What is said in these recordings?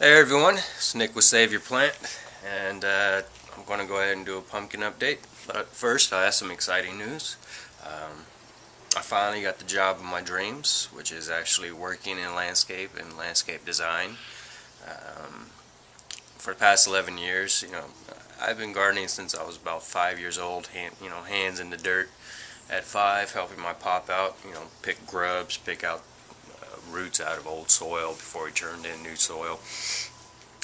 Hey everyone, it's Nick with Save Your Plant, and I'm going to go ahead and do a pumpkin update. But first, I have some exciting news. I finally got the job of my dreams, which is actually working in landscape and landscape design. Um, for the past 11 years, I've been gardening since I was about 5 years old. Hands in the dirt at 5, helping my pop out. Pick grubs, pick out roots out of old soil before he turned in new soil.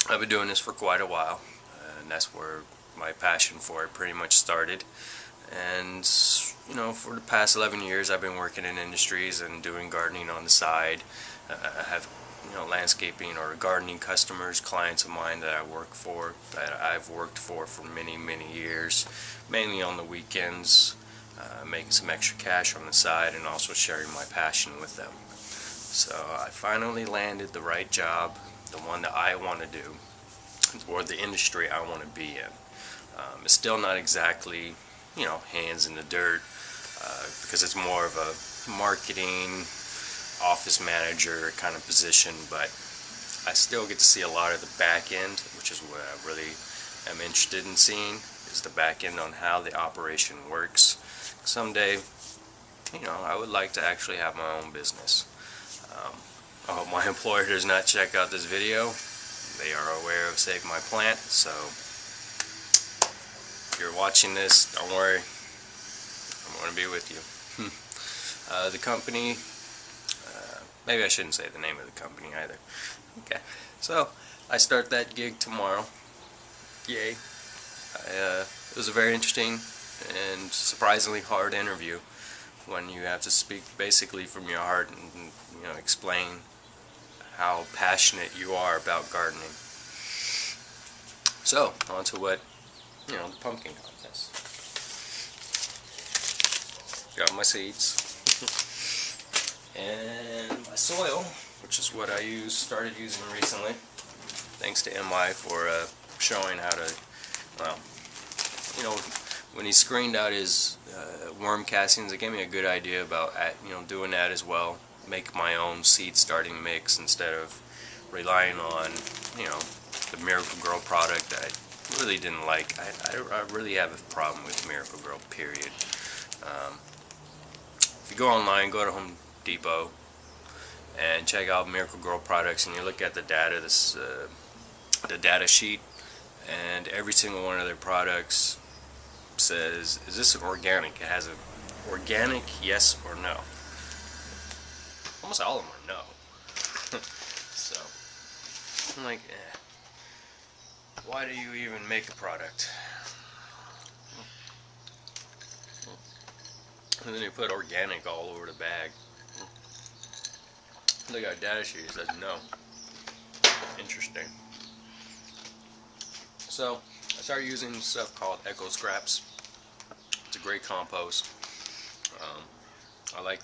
I've been doing this for quite a while, and that's where my passion for it pretty much started. And for the past 11 years I've been working in industries and doing gardening on the side. I have landscaping or gardening customers, clients of mine that I've worked for many years, mainly on the weekends, making some extra cash on the side and also sharing my passion with them. So I finally landed the right job, the one that I want to do, or the industry I want to be in. It's still not exactly, hands in the dirt, because it's more of a marketing, office manager kind of position, but I still get to see a lot of the back end, which is what I really am interested in seeing, is the back end on how the operation works. Someday, I would like to actually have my own business. I hope my employer does not check out this video. They are aware of Save My Plant, so if you're watching this, don't worry, I'm going to be with you. The company, maybe I shouldn't say the name of the company either. Okay, so I start that gig tomorrow. Yay. It was a very interesting and surprisingly hard interview when you have to speak basically from your heart and explain how passionate you are about gardening. So, on to the pumpkin contest. Got my seeds and my soil, which is what I started using recently. Thanks to MI for showing how to, well, when he screened out his worm castings, it gave me a good idea about doing that as well. Make my own seed starting mix instead of relying on the Miracle-Gro product that I really didn't like. I really have a problem with Miracle-Gro, period. If you go online, go to Home Depot and check out Miracle-Gro products, and you look at the data, the data sheet, and every single one of their products says, is this an organic? It has an organic yes or no. Almost all of them are no. So I'm like, why do you even make a product? And then they put organic all over the bag. Look at our data sheet, it says no. Interesting. So I started using stuff called Eco Scraps. It's a great compost. I like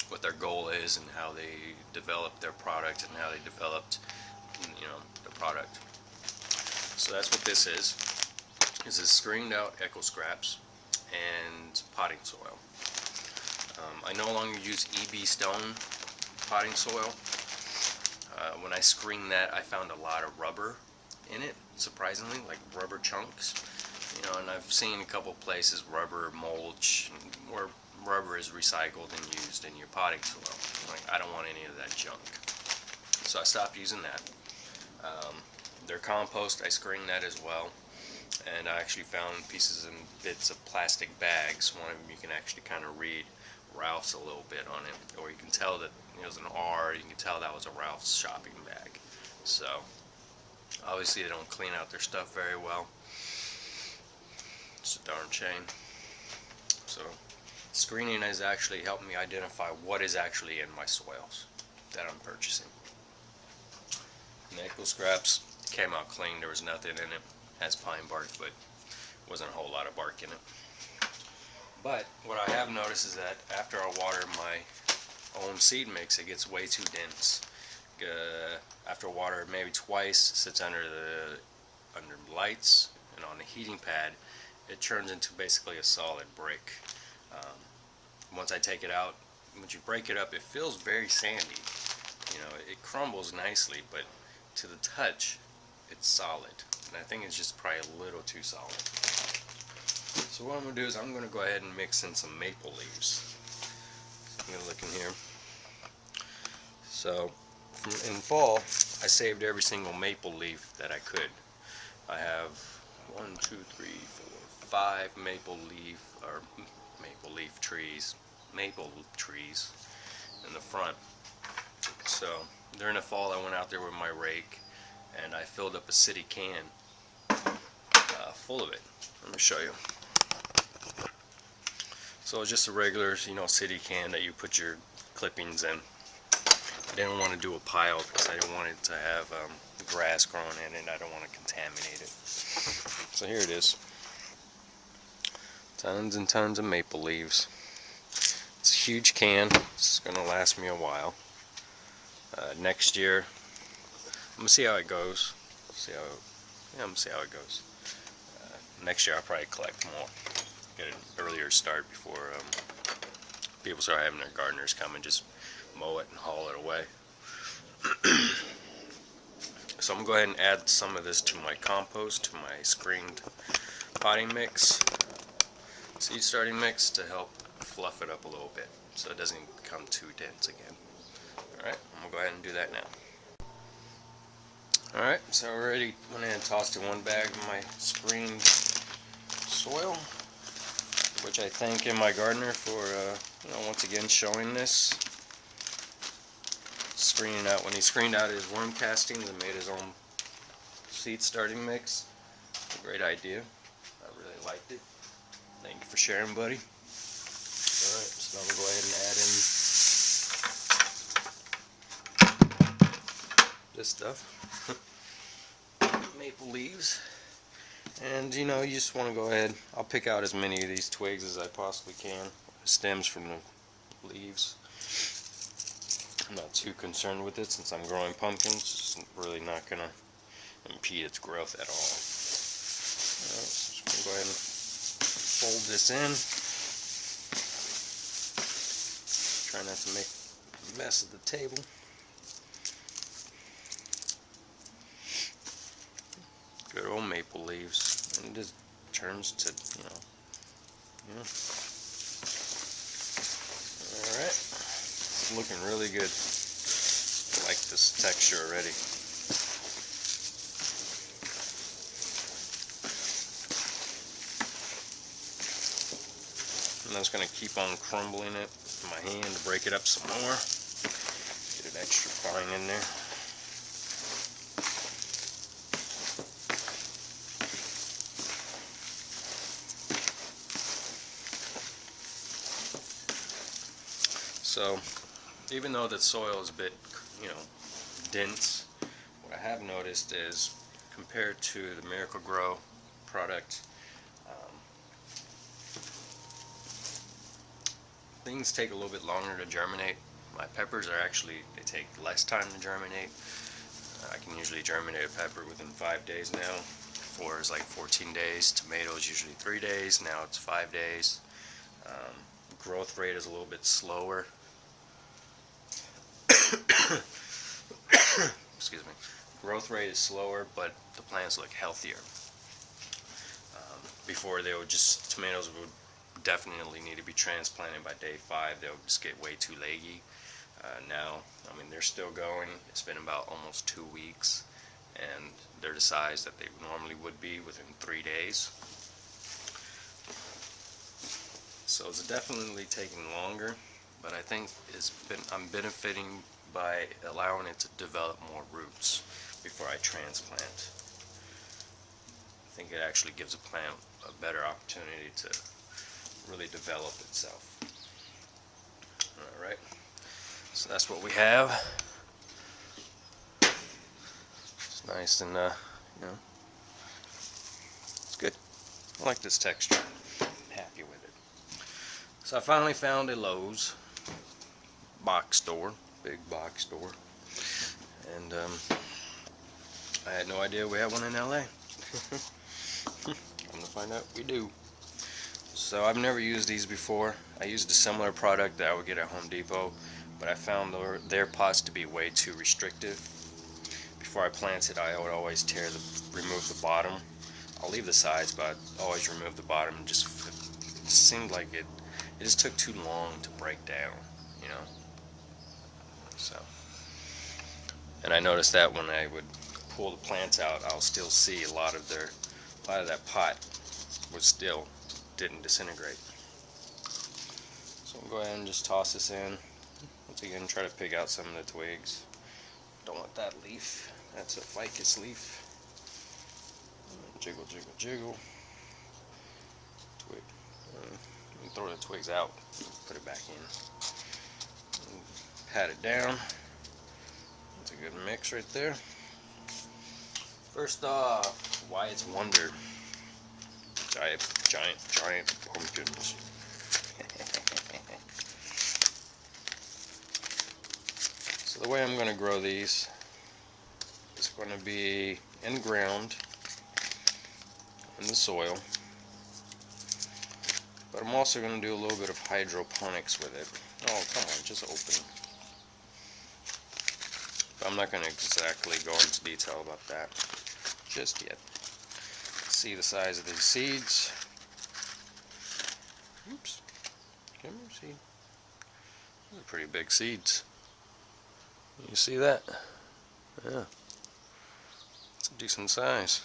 what their goal is and how they developed their product and how they developed the product. So that's what this is. This is screened out Eco Scraps and potting soil. I no longer use EB Stone potting soil. When I screened that, I found a lot of rubber in it, surprisingly, like rubber chunks. And I've seen a couple places rubber mulch where rubber is recycled and used in your potting soil. I don't want any of that junk. So I stopped using that. Their compost, I screened that as well. And I actually found pieces and bits of plastic bags. One of them you can actually kind of read Ralph's a little bit on it, or you can tell that it was an R, you can tell that was a Ralph's shopping bag. So obviously they don't clean out their stuff very well. It's a darn shame. So screening has actually helped me identify what is actually in my soils that I'm purchasing. Eco Scraps came out clean, there was nothing in it. It has pine bark, but wasn't a whole lot of bark in it. But what I have noticed is that after I water my own seed mix, it gets way too dense. After I water it maybe twice, sits under the lights and on the heating pad, it turns into basically a solid brick. Once I take it out, once you break it up, it feels very sandy. You know, it crumbles nicely, but to the touch, it's solid. And I think it's just probably a little too solid. So what I'm going to do is I'm going to go ahead and mix in some maple leaves. So I'm going to look in here. So in fall, I saved every single maple leaf that I could. I have 5 maple leaf trees in the front. So during the fall, I went out there with my rake and I filled up a city can full of it. Let me show you. So it's just a regular, city can that you put your clippings in. I didn't want to do a pile because I didn't want it to have grass growing in it, and I don't want to contaminate it. So here it is. Tons and tons of maple leaves. It's a huge can. It's going to last me a while. Next year, I'm going to see how it goes. I'm going to see how it goes. Next year I'll probably collect more. Get an earlier start before people start having their gardeners come and just mow it and haul it away. So I'm going to go ahead and add some of this to my compost, to my screened potting mix, seed starting mix, to help fluff it up a little bit so it doesn't become too dense again. Alright, I'm going to go ahead and do that now. Alright, so I already went ahead and tossed in one bag of my screened soil, which I thank MiGardener for once again showing this. Screening out, when he screened out his worm castings and made his own seed starting mix. A great idea. I really liked it. Thank you for sharing, buddy. Alright, so now we'll go ahead and add in this stuff. Maple leaves. And you just want to go ahead, I'll pick out as many of these twigs as I possibly can, stems from the leaves. I'm not too concerned with it since I'm growing pumpkins. It's really not going to impede its growth at all. Alright, so just going to go ahead and fold this in. Try not to make a mess of the table. Good old maple leaves, and it just turns to, Alright, it's looking really good. I like this texture already. I'm just going to keep on crumbling it with my hand to break it up some more. Get it extra fine in there. So, even though the soil is a bit, dense, what I have noticed is, compared to the Miracle-Gro product, things take a little bit longer to germinate. My peppers they take less time to germinate. I can usually germinate a pepper within 5 days now. Before it was like 14 days. Tomatoes usually 3 days. Now it's 5 days. Growth rate is a little bit slower. Excuse me. Growth rate is slower, but the plants look healthier. Before tomatoes would definitely need to be transplanted by day 5. They would just get way too leggy. Now, they're still going. It's been about almost 2 weeks, and they're the size that they normally would be within 3 days. So it's definitely taking longer, but I think I'm benefiting by allowing it to develop more roots before I transplant. I think it actually gives a plant a better opportunity to really develop itself. Alright, so that's what we have. It's nice and, it's good. I like this texture. I'm happy with it. So I finally found a Lowe's box store, big box store, and I had no idea we had one in LA. Come to find out we do. So I've never used these before. I used a similar product that I would get at Home Depot, but I found their pots to be way too restrictive. Before I planted, I would always remove the bottom. I'll leave the sides, but I'd always remove the bottom. It just seemed like it just took too long to break down, you know. So, and I noticed that when I would pull the plants out, I'll still see a lot of that pot was still didn't disintegrate. So I'll go ahead and just toss this in. Once again, try to pick out some of the twigs. Don't want that leaf. That's a ficus leaf. Jiggle, jiggle, jiggle. Twig. Throw the twigs out. Put it back in. Pat it down. That's a good mix right there. First off, Wyatt's Wonder. Giant pumpkins. So the way I'm going to grow these is going to be in ground in the soil, but I'm also going to do a little bit of hydroponics with it. Oh, come on, just open. But I'm not going to exactly go into detail about that just yet. See the size of these seeds. Oops. Come here, seed. Those are pretty big seeds. You see that? Yeah. It's a decent size.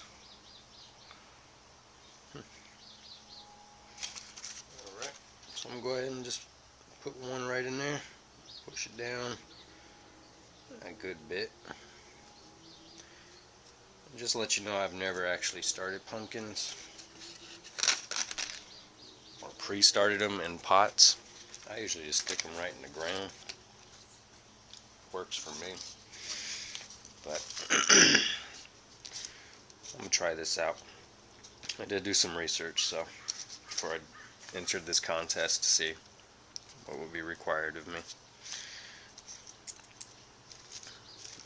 Alright. So I'm going to go ahead and just put one right in there. Push it down a good bit. Just to let you know, I've never actually started pumpkins or pre-started them in pots. I usually just stick them right in the ground. Works for me. But I'm gonna try this out. I did do some research, so before I entered this contest to see what would be required of me.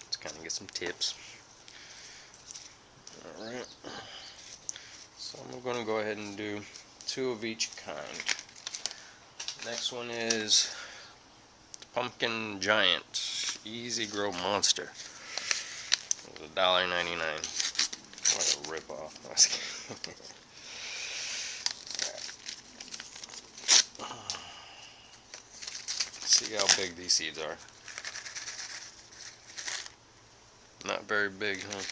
Let's kind of get some tips. Alright, so I'm going to go ahead and do 2 of each kind. Next one is Pumpkin Giant Easy Grow Monster. It was $1.99. What a rip-off. See how big these seeds are. Not very big, huh?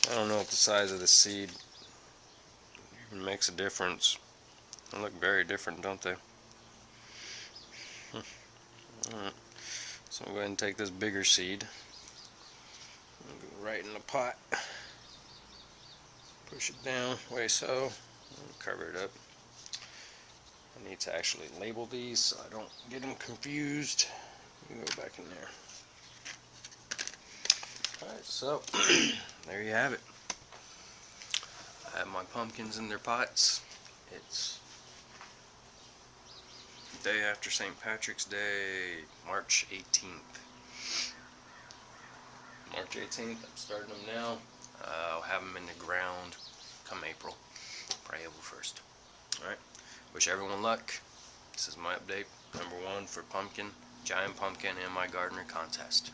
I don't know if the size of the seed even makes a difference. They look very different, don't they? Alright, so I'm going to take this bigger seed and go right in the pot. Push it down, way so, and cover it up. I need to actually label these so I don't get them confused. You can go back in there. Alright, so there you have it. I have my pumpkins in their pots. It's the day after St. Patrick's Day, March 18th. March 18th, I'm starting them now. I'll have them in the ground come April, probably April 1st. Alright, wish everyone luck. This is my update, #1 for pumpkin, giant pumpkin, and MiGardener contest.